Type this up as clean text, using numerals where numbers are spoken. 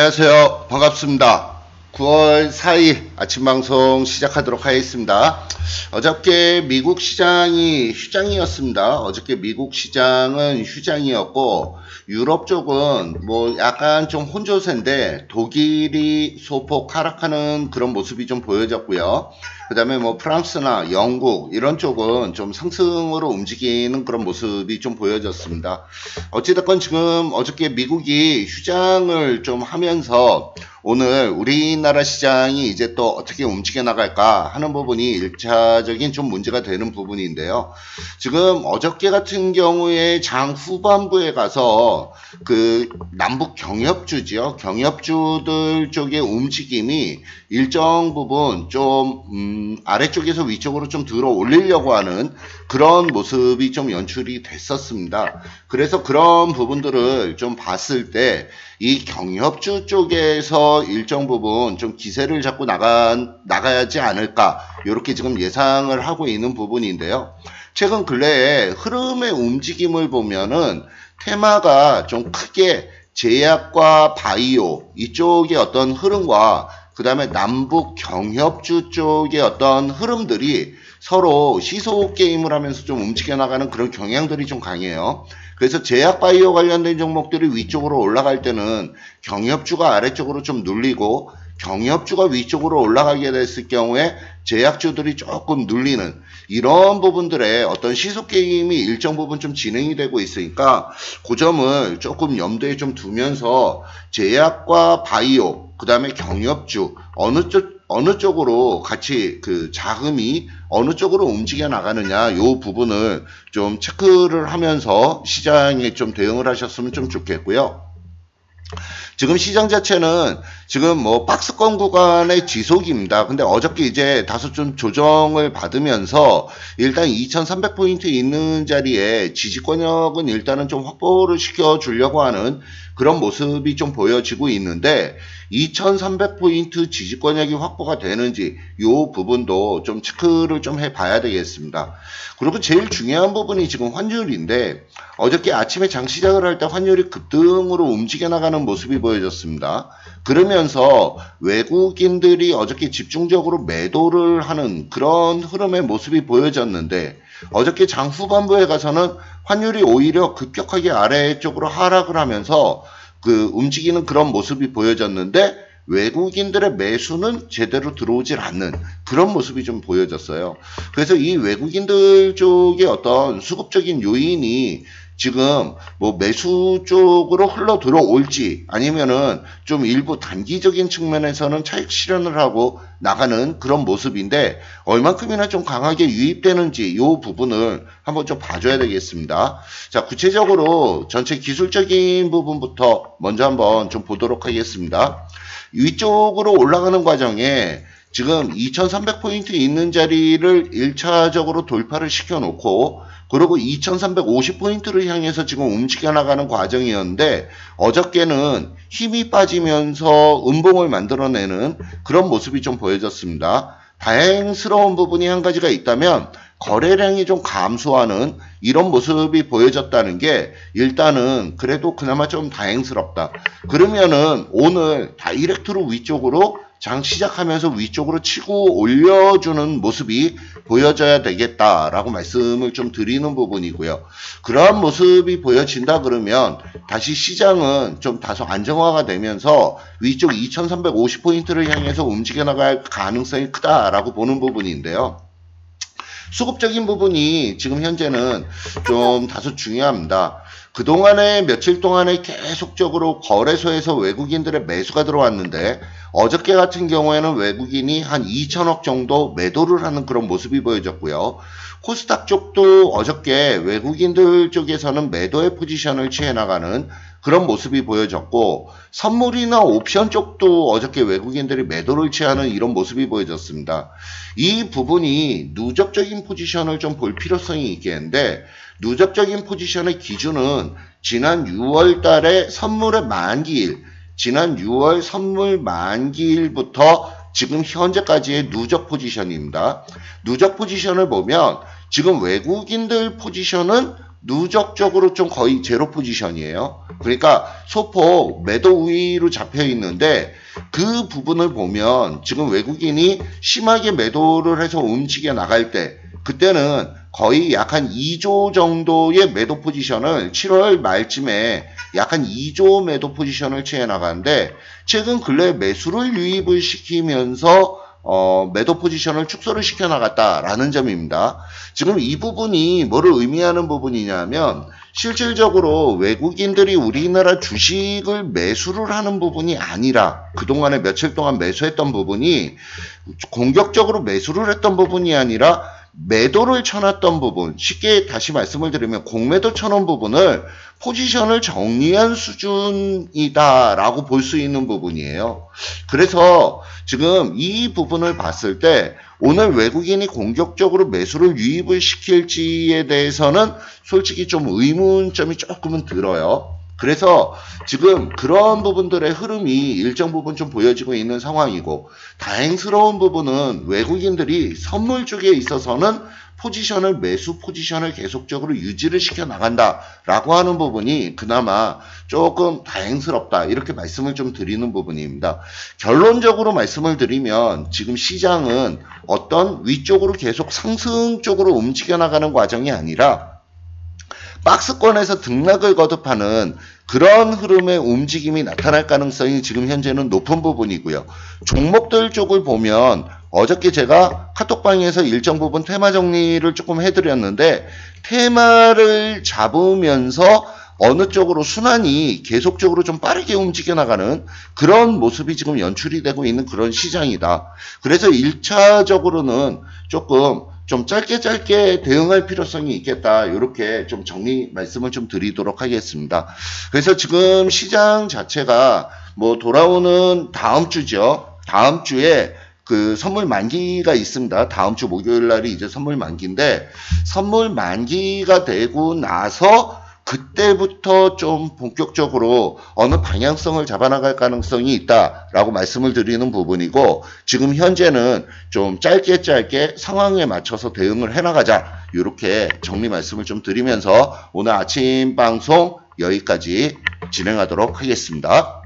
안녕하세요. 반갑습니다. 9월 4일 아침 방송 시작하도록 하겠습니다. 어저께 미국 시장이 휴장이었습니다. 어저께 미국 시장은 휴장이었고 유럽 쪽은 뭐 약간 좀 혼조세인데 독일이 소폭 하락하는 그런 모습이 좀 보여졌고요. 그 다음에 뭐 프랑스나 영국 이런 쪽은 좀 상승으로 움직이는 그런 모습이 좀 보여졌습니다. 어찌됐건 지금 어저께 미국이 휴장을 좀 하면서 오늘 우리나라 시장이 이제 또 어떻게 움직여 나갈까 하는 부분이 1차적인 좀 문제가 되는 부분인데요. 지금 어저께 같은 경우에 장 후반부에 가서 그 남북 경협주지요. 경협주들 쪽의 움직임이 일정 부분 좀 아래쪽에서 위쪽으로 좀 들어 올리려고 하는 그런 모습이 좀 연출이 됐었습니다. 그래서 그런 부분들을 좀 봤을 때 이 경협주 쪽에서 일정 부분 좀 기세를 잡고 나가야지 않을까 이렇게 지금 예상을 하고 있는 부분인데요. 최근 근래에 흐름의 움직임을 보면은 테마가 좀 크게 제약과 바이오 이쪽의 어떤 흐름과 그 다음에 남북 경협주 쪽의 어떤 흐름들이 서로 시소 게임을 하면서 좀 움직여 나가는 그런 경향들이 좀 강해요. 그래서 제약 바이오 관련된 종목들이 위쪽으로 올라갈 때는 경협주가 아래쪽으로 좀 눌리고 경협주가 위쪽으로 올라가게 됐을 경우에 제약주들이 조금 눌리는 이런 부분들의 어떤 시소 게임이 일정 부분 좀 진행이 되고 있으니까 그 점을 조금 염두에 좀 두면서 제약과 바이오 그 다음에 경협주 어느 쪽으로 같이 그 자금이 어느 쪽으로 움직여 나가느냐 요 부분을 좀 체크를 하면서 시장에 좀 대응을 하셨으면 좀 좋겠고요. 지금 시장 자체는 지금 뭐 박스권 구간의 지속입니다. 근데 어저께 이제 다소 좀 조정을 받으면서 일단 2300포인트 있는 자리에 지지권역은 일단은 좀 확보를 시켜주려고 하는 그런 모습이 좀 보여지고 있는데 2300포인트 지지권역이 확보가 되는지 이 부분도 좀 체크를 좀 해봐야 되겠습니다. 그리고 제일 중요한 부분이 지금 환율인데 어저께 아침에 장 시작을 할 때 환율이 급등으로 움직여 나가는 모습이 보여졌습니다. 그러면서 외국인들이 어저께 집중적으로 매도를 하는 그런 흐름의 모습이 보여졌는데 어저께 장 후반부에 가서는 환율이 오히려 급격하게 아래쪽으로 하락을 하면서 그 움직이는 그런 모습이 보여졌는데 외국인들의 매수는 제대로 들어오질 않는 그런 모습이 좀 보여졌어요. 그래서 이 외국인들 쪽의 어떤 수급적인 요인이 지금 뭐 매수 쪽으로 흘러 들어올지 아니면은 좀 일부 단기적인 측면에서는 차익 실현을 하고 나가는 그런 모습인데 얼만큼이나 좀 강하게 유입되는지 이 부분을 한번 좀 봐줘야 되겠습니다. 자, 구체적으로 전체 기술적인 부분부터 먼저 한번 좀 보도록 하겠습니다. 위쪽으로 올라가는 과정에 지금 2300포인트 있는 자리를 1차적으로 돌파를 시켜놓고 그리고 2350포인트를 향해서 지금 움직여 나가는 과정이었는데 어저께는 힘이 빠지면서 음봉을 만들어내는 그런 모습이 좀 보여졌습니다. 다행스러운 부분이 한 가지가 있다면 거래량이 좀 감소하는 이런 모습이 보여졌다는 게 일단은 그래도 그나마 좀 다행스럽다. 그러면은 오늘 다이렉트로 위쪽으로 장 시작하면서 위쪽으로 치고 올려주는 모습이 보여져야 되겠다라고 말씀을 좀 드리는 부분이고요. 그러한 모습이 보여진다 그러면 다시 시장은 좀 다소 안정화가 되면서 위쪽 2350포인트를 향해서 움직여 나갈 가능성이 크다라고 보는 부분인데요. 수급적인 부분이 지금 현재는 좀 다소 중요합니다. 그동안에 며칠 동안에 계속적으로 거래소에서 외국인들의 매수가 들어왔는데 어저께 같은 경우에는 외국인이 한 2천억 정도 매도를 하는 그런 모습이 보여졌고요. 코스닥 쪽도 어저께 외국인들 쪽에서는 매도의 포지션을 취해 나가는 그런 모습이 보여졌고 선물이나 옵션 쪽도 어저께 외국인들이 매도를 취하는 이런 모습이 보여졌습니다. 이 부분이 누적적인 포지션을 좀 볼 필요성이 있겠는데 누적적인 포지션의 기준은 지난 6월 달에 선물의 만기일 지난 6월 선물 만기일부터 지금 현재까지의 누적 포지션입니다. 누적 포지션을 보면 지금 외국인들 포지션은 누적적으로 좀 거의 제로 포지션이에요. 그러니까 소폭 매도 우위로 잡혀 있는데 그 부분을 보면 지금 외국인이 심하게 매도를 해서 움직여 나갈 때 그때는 거의 약 한 2조 정도의 매도 포지션을 7월 말쯤에 약 한 2조 매도 포지션을 취해 나가는데 최근 근래 매수를 유입을 시키면서 매도 포지션을 축소를 시켜 나갔다라는 점입니다. 지금 이 부분이 뭐를 의미하는 부분이냐면 실질적으로 외국인들이 우리나라 주식을 매수를 하는 부분이 아니라 그동안에 며칠 동안 매수했던 부분이 공격적으로 매수를 했던 부분이 아니라 매도를 쳐놨던 부분, 쉽게 다시 말씀을 드리면 공매도 쳐놓은 부분을 포지션을 정리한 수준이다라고 볼 수 있는 부분이에요. 그래서 지금 이 부분을 봤을 때 오늘 외국인이 공격적으로 매수를 유입을 시킬지에 대해서는 솔직히 좀 의문점이 조금은 들어요. 그래서 지금 그런 부분들의 흐름이 일정 부분 좀 보여지고 있는 상황이고 다행스러운 부분은 외국인들이 선물 쪽에 있어서는 포지션을 매수 포지션을 계속적으로 유지를 시켜 나간다라고 하는 부분이 그나마 조금 다행스럽다 이렇게 말씀을 좀 드리는 부분입니다. 결론적으로 말씀을 드리면 지금 시장은 어떤 위쪽으로 계속 상승 쪽으로 움직여 나가는 과정이 아니라 박스권에서 등락을 거듭하는 그런 흐름의 움직임이 나타날 가능성이 지금 현재는 높은 부분이고요. 종목들 쪽을 보면 어저께 제가 카톡방에서 일정 부분 테마 정리를 조금 해드렸는데 테마를 잡으면서 어느 쪽으로 순환이 계속적으로 좀 빠르게 움직여 나가는 그런 모습이 지금 연출이 되고 있는 그런 시장이다. 그래서 1차적으로는 조금 좀 짧게 대응할 필요성이 있겠다. 이렇게 좀 정리 말씀을 좀 드리도록 하겠습니다. 그래서 지금 시장 자체가 뭐 돌아오는 다음 주죠. 다음 주에 그 선물 만기가 있습니다. 다음 주 목요일 날이 이제 선물 만기인데 선물 만기가 되고 나서 그때부터 좀 본격적으로 어느 방향성을 잡아나갈 가능성이 있다라고 말씀을 드리는 부분이고 지금 현재는 좀 짧게 상황에 맞춰서 대응을 해나가자 이렇게 정리 말씀을 좀 드리면서 오늘 아침 방송 여기까지 진행하도록 하겠습니다.